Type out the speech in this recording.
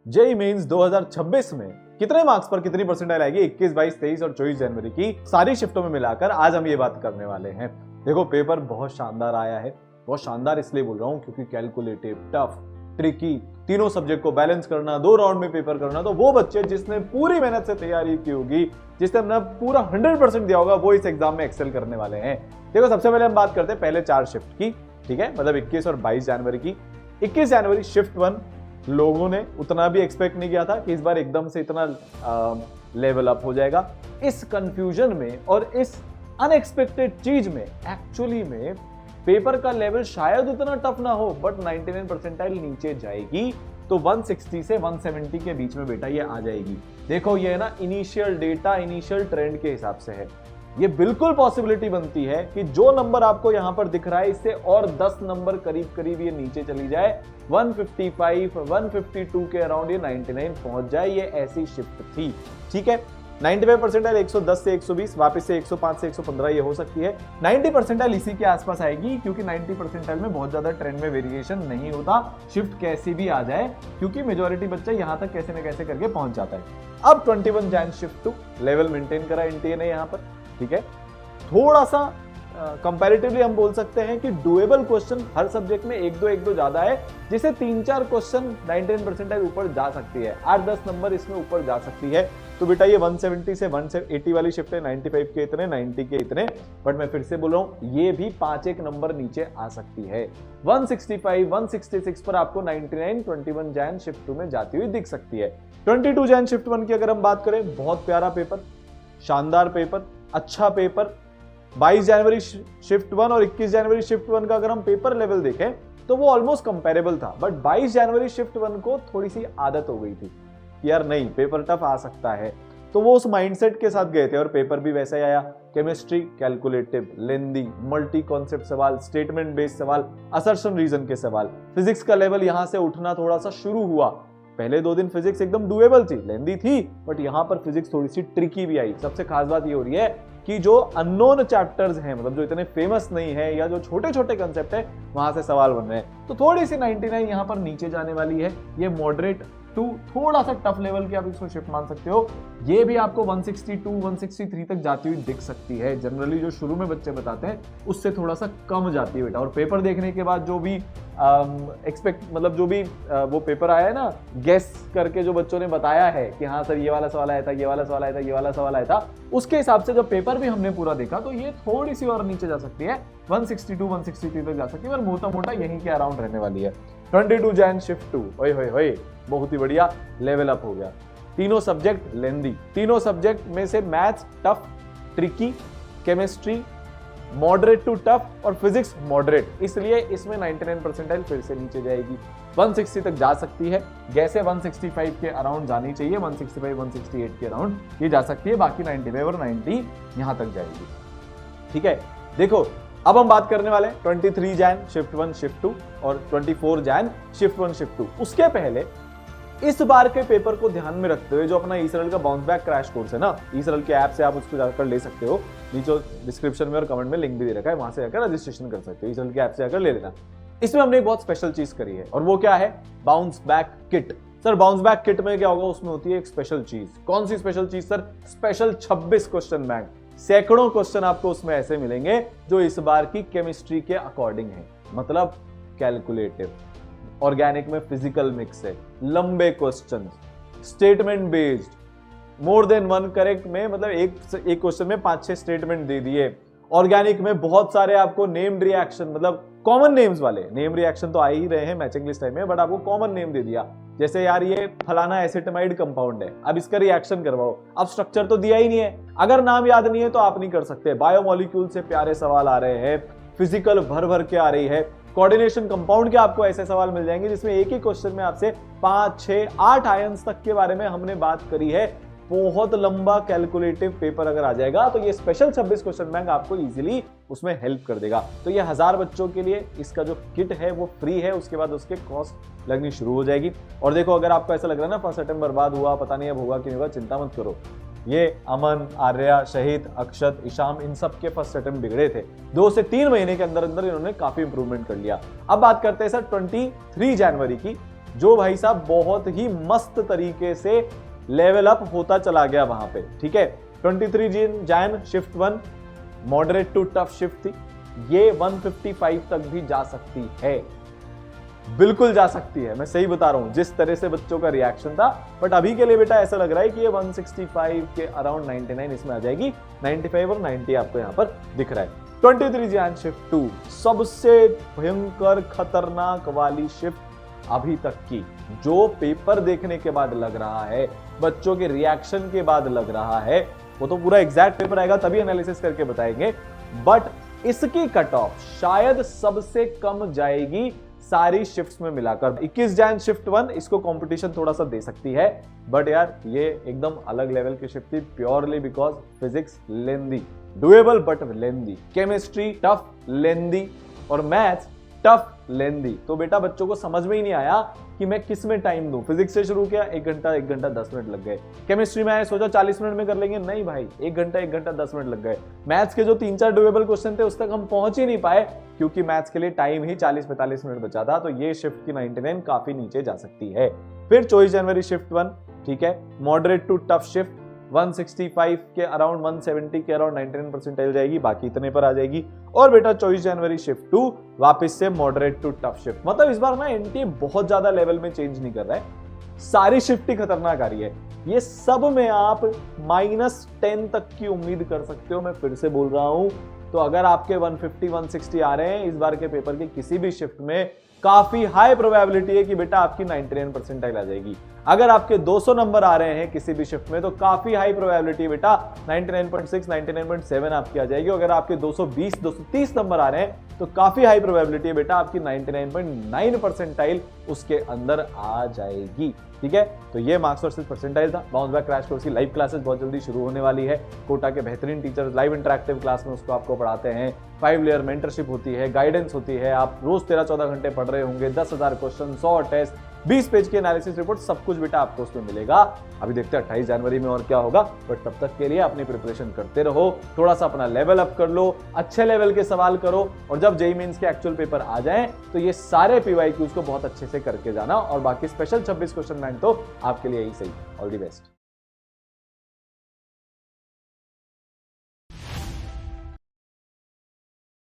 JEE mains 2026 में कितने marks पर कितनी परसेंटाइल आएगी 21, 22, 23 और 24 जनवरी की सारी शिफ्टों में मिलाकर आज हम ये बात करने वाले हैं। देखो पेपर बहुत शानदार आया है, बहुत शानदार इसलिए बोल रहा हूं क्योंकि कैलकुलेटिव, टफ, ट्रिकी, तीनों सब्जेक्ट को बैलेंस करना, 2 राउंड में पेपर करना, तो वो बच्चे जिसने पूरी मेहनत से तैयारी की होगी, जिसने अपना पूरा 100% दिया होगा, वो इस एग्जाम में एक्सेल करने वाले हैं। देखो सबसे पहले हम बात करते हैं पहले 4 शिफ्ट की, ठीक है, मतलब 21 और 22 जनवरी की। 21 जनवरी शिफ्ट 1 लोगों ने उतना भी एक्सपेक्ट नहीं किया था कि इस बार एकदम से इतना लेवल अप हो जाएगा। इस कंफ्यूजन में और इस अनएक्सपेक्टेड चीज में एक्चुअली में पेपर का लेवल शायद उतना टफ ना हो, बट 99 परसेंटाइल नीचे जाएगी, तो 160 से 170 के बीच में बेटा ये आ जाएगी। देखो ये ना इनिशियल डेटा, इनिशियल ट्रेंड के हिसाब से है, ये बिल्कुल पॉसिबिलिटी बनती है कि जो नंबर आपको यहां पर दिख रहा है इससे और 10 नंबर करीब करीब ये नीचे चली जाए, 155, 152 के अराउंड ये 99 पहुंच जाए। ये ऐसी शिफ्ट थी, ठीक है। 95 परसेंटाइल 110 से 120, वापस से 105 से 115 ये हो सकती है। 90 परसेंटाइल इसी के आसपास आएगी क्योंकि 90 परसेंटाइल में बहुत ज्यादा ट्रेंड में वेरिएशन नहीं होता, शिफ्ट कैसी भी आ जाए, क्योंकि मेजॉरिटी बच्चा यहां तक कैसे न कैसे करके पहुंच जाता है। अब 21 जैन शिफ्ट 2 लेवल मेंटेन करा एनटीए ने यहां पर, ठीक है। थोड़ा सा कंपैरेटिवली हम बोल सकते हैं कि डुएबल क्वेश्चन हर सब्जेक्ट में 1-2 ज्यादा है, जिसे 3-4 क्वेश्चन 99 परसेंटाइल ऊपर जा सकती है, 8-10 नंबर इसमें ऊपर जा सकती है। तो बेटा ये 170 से 180 वाली शिफ्ट है, 95 के इतने, 90 के इतने, बट मैं फिर से बोल रहा हूं ये भी 5-1 नंबर नीचे आ सकती है। 165, 166 पर आपको 99 21 जैन शिफ्ट 2 में जाती हुई दिख सकती है। 22 जैन शिफ्ट 1 की अगर हम बात करें, बहुत प्यारा पेपर, शानदार पेपर, अच्छा पेपर। 22 जनवरी शिफ्ट 1 और 21 जनवरी शिफ्ट 1 का अगर हम पेपर लेवल देखें तो वो ऑलमोस्ट कंपेरेबल था, बट 22 जनवरी शिफ्ट 1 को थोड़ी सी आदत हो गई थी यार, नहीं पेपर टफ आ सकता है, तो वो उस माइंडसेट के साथ गए थे और पेपर भी वैसा ही आया। केमिस्ट्री कैलकुलेटिव, लेंदी, मल्टी कॉन्सेप्ट सवाल, स्टेटमेंट बेस्ड सवाल, असर्शन रीजन के सवाल। फिजिक्स का लेवल यहां से उठना थोड़ा सा शुरू हुआ, पहले 2 दिन फिजिक्स एकदम डुएबल थी, लेंदी थी, बट यहां पर फिजिक्स थोड़ी सी ट्रिकी भी आई। सबसे खास बात ये हो रही है कि जो अननोन चैप्टर्स हैं, मतलब जो इतने फेमस नहीं है या जो छोटे छोटे कंसेप्ट है, वहां से सवाल बन रहे हैं, तो थोड़ी सी 99 यहां पर नीचे जाने वाली है। ये मॉडरेट टू थोड़ा सा टफ लेवल की आप इसको शिफ्ट मान सकते हो, ये भी आपको 162, 163 तक जाती हुई दिख सकती है। जनरली जो शुरू में बच्चे बताते हैं उससे थोड़ा सा कम जाती है बेटा, और पेपर देखने के बाद जो भी मतलब जो भी वो पेपर आया है ना, गेस करके जो बच्चों ने बताया है कि हाँ सर ये वाला सवाल आया था, ये वाला सवाल आया था, ये वाला सवाल आया था, उसके हिसाब से जब पेपर भी हमने पूरा देखा तो ये थोड़ी सी और नीचे जा सकती है, 162, 163 तक जा सकती है, पर मोटा मोटा यहीं के अराउंड रहने वाली है। 22 जैन शिफ्ट 2, ओए होए होए, बहुत ही बढ़िया लेवल अप हो गया। तीनों सब्जेक्ट लेंदी, तीनों सब्जेक्ट में से maths tough, tricky, chemistry moderate to tough और फिजिक्स मॉडरेट, इसलिए इसमें 99 परसेंटाइल फिर से नीचे जाएगी, 160 तक जा सकती है। जैसे 165 के अराउंड जानी चाहिए, 165, 168 के अराउंड ये जा सकती है, बाकी 95 और 90 यहां तक जाएगी, ठीक है। देखो अब हम बात करने वाले 23 जैन शिफ्ट 1 शिफ्ट 2 और 24 जैन शिफ्ट 1 शिफ्ट 2। उसके पहले इस बार के पेपर को ध्यान में रखते हुए जो अपना ईसरल का बाउंस बैक क्रैश कोर्स है ना, ईसरल के ऐप से आप उसको जाकर ले सकते हो, नीचे डिस्क्रिप्शन में और कमेंट में लिंक भी दे रखा है, वहां से जाकर रजिस्ट्रेशन कर सकते हो, ईसरल के ऐप से जाकर ले लेना। इसमें हमने एक बहुत स्पेशल चीज करी है, और वो क्या है, bounce back kit. Sir bounce back kit में क्या होगा, उसमें होती है एक स्पेशल चीज। कौन सी स्पेशल चीज सर? स्पेशल 26 क्वेश्चन बैंक, सैकड़ों क्वेश्चन आपको उसमें ऐसे मिलेंगे जो इस बार की केमिस्ट्री के अकॉर्डिंग है, मतलब कैलकुलेटिव, ऑर्गेनिक में फिजिकल मिक्स है, लंबे question, statement based, more than 1 correct में, मतलब एक क्वेश्चन में 5-6 स्टेटमेंट दे दिए। ऑर्गेनिक में बहुत सारे आपको नेम्ड रिएक्शन, मतलब कॉमन नेम्स वाले, नेम रिएक्शन तो आ ही रहे हैं मैचिंग लिस्ट टाइम में, बट आपको कॉमन नेम दे दिया, जैसे यार ये फलाना एसिटामाइड कंपाउंड है, अब इसका रिएक्शन करवाओ। अब स्ट्रक्चर तो दिया ही नहीं है, अगर नाम याद नहीं है तो आप नहीं कर सकते। बायोमोलिक्यूल से प्यारे सवाल आ रहे हैं, फिजिकल भर भर के आ रही है, कोऑर्डिनेशन कंपाउंड के आपको ऐसे सवाल मिल जाएंगे जिसमें एक ही क्वेश्चन में आपसे 5, 6, 8 आयंस तक के बारे में हमने बात करी है। बहुत लंबा कैलकुलेटिव पेपर अगर आ जाएगा तो ये स्पेशल 26 क्वेश्चन बैंक आपको इजीली उसमें हेल्प कर देगा। तो ये 1000 बच्चों के लिए इसका जो किट है वो फ्री है, उसके बाद उसके कॉस्ट लगनी शुरू हो जाएगी। और देखो अगर आपको ऐसा लग रहा है ना फर्स्ट अटेम्प्ट बर्बाद हुआ, पता नहीं अब होगा कि नहीं होगा, चिंता मत करो। ये अमन, आर्या, शहीद, अक्षत, ईशाम, इन सब के फर्स्ट अटेम्प्ट बिगड़े थे, 2 से 3 महीने के अंदर अंदर इन्होंने काफी इंप्रूवमेंट कर लिया। अब बात करते हैं सर 23 जनवरी की, जो भाई साहब बहुत ही मस्त तरीके से लेवल अप होता चला गया वहां पे, ठीक है। 23 Jan shift 1 moderate to tough shift थी, ये 155 तक भी जा सकती है, बिल्कुल जा सकती है, मैं सही बता रहा हूं जिस तरह से बच्चों का रिएक्शन था। बट अभी के लिए बेटा ऐसा लग रहा है कि ये 165 के अराउंड 99 इसमें आ जाएगी, 95 और 90 आपको यहां पर दिख रहा है। 23 जैन शिफ्ट 2 सबसे भयंकर खतरनाक वाली शिफ्ट अभी तक की, जो पेपर देखने के बाद लग रहा है, बच्चों के रिएक्शन के बाद लग रहा है, वो तो पूरा एग्जैक्ट पेपर आएगा तभी एनालिसिस करके बताएंगे। बट इसकी कट ऑफ शायद सबसे कम जाएगी सारी शिफ्ट्स में मिलाकर। 21 जैन शिफ्ट 1 इसको कंपटीशन थोड़ा सा दे सकती है, बट यार ये एकदम अलग लेवल की शिफ्ट थी, purely because physics lengthy, doable but lengthy, chemistry tough lengthy और मैथ्स टफ लेंदी। तो बेटा बच्चों को समझ में ही नहीं आया कि मैं किस में टाइम दूं। फिजिक्स से शुरू किया 1 घंटा 10 मिनट लग गए, केमिस्ट्री में आए सोचा 40 मिनट में कर लेंगे, नहीं भाई 1 घंटा 10 मिनट लग गए। मैथ्स के जो 3-4 डुएबल क्वेश्चन थे उस तक हम पहुंच ही नहीं पाए, क्योंकि मैथ्स के लिए टाइम ही 40-45 मिनट बचा था। तो ये शिफ्ट की 99 काफी नीचे जा सकती है। फिर 24 जनवरी शिफ्ट 1, ठीक है, मॉडरेट टू टफ शिफ्ट 165 के अराउंड 170 के अराउंड 99 परसेंटाइल जाएगी, बाकी इतने पर आ जाएगी। और बेटा 24 जनवरी शिफ्ट 2 वापस से मॉडरेट टू टफ शिफ्ट। मतलब इस बार ना एनटीए बहुत ज्यादा लेवल में चेंज नहीं कर रहा है, सारी शिफ्ट ही खतरनाक आ रही है। ये सब में आप -10 तक की उम्मीद कर सकते हो, मैं फिर से बोल रहा हूं। तो अगर आपके 150-160 आ रहे हैं इस बार के पेपर के किसी भी शिफ्ट में, काफी हाई प्रोबेबिलिटी है कि बेटा आपकी 99 परसेंटाइल आ जाएगी। अगर आपके 200 नंबर आ रहे हैं किसी भी शिफ्ट में, तो काफी हाई प्रोबेबिलिटी बेटा 99.6 99.7 आपकी आ जाएगी। अगर आपके 220 230 नंबर आ रहे हैं तो काफी हाई प्रोबेबिलिटी है बेटा आपकी 99.9 परसेंटाइल उसके अंदर आ जाएगी, ठीक है। तो ये मार्क्स वर्सेस परसेंटाइल था। बाउंस बैक क्रैश कोर्स की लाइव क्लासेस बहुत जल्दी शुरू होने वाली है। कोटा के बेहतरीन टीचर्स लाइव इंटरेक्टिव क्लास में उसको आपको पढ़ाते हैं। 5 लेयर मेंटरशिप होती है, गाइडेंस होती है, आप रोज 13-14 घंटे पढ़ रहे होंगे, 10,000 क्वेश्चन, 100 टेस्ट, 20 पेज की एनालिसिस रिपोर्ट, सब कुछ बेटा आपको उसमें मिलेगा। अभी देखते हैं 28 जनवरी में और क्या होगा, बट तब तक के लिए अपनी प्रिपरेशन करते रहो, थोड़ा सा अपना लेवल अप कर लो, अच्छे लेवल के सवाल करो, और जब जेईई मेंस के एक्चुअल पेपर आ जाएं तो ये सारे पीवाईक्यूज को बहुत अच्छे से करके जाना। और बाकी स्पेशल 26 क्वेश्चन बैंक तो आपके लिए ही सही। All the best.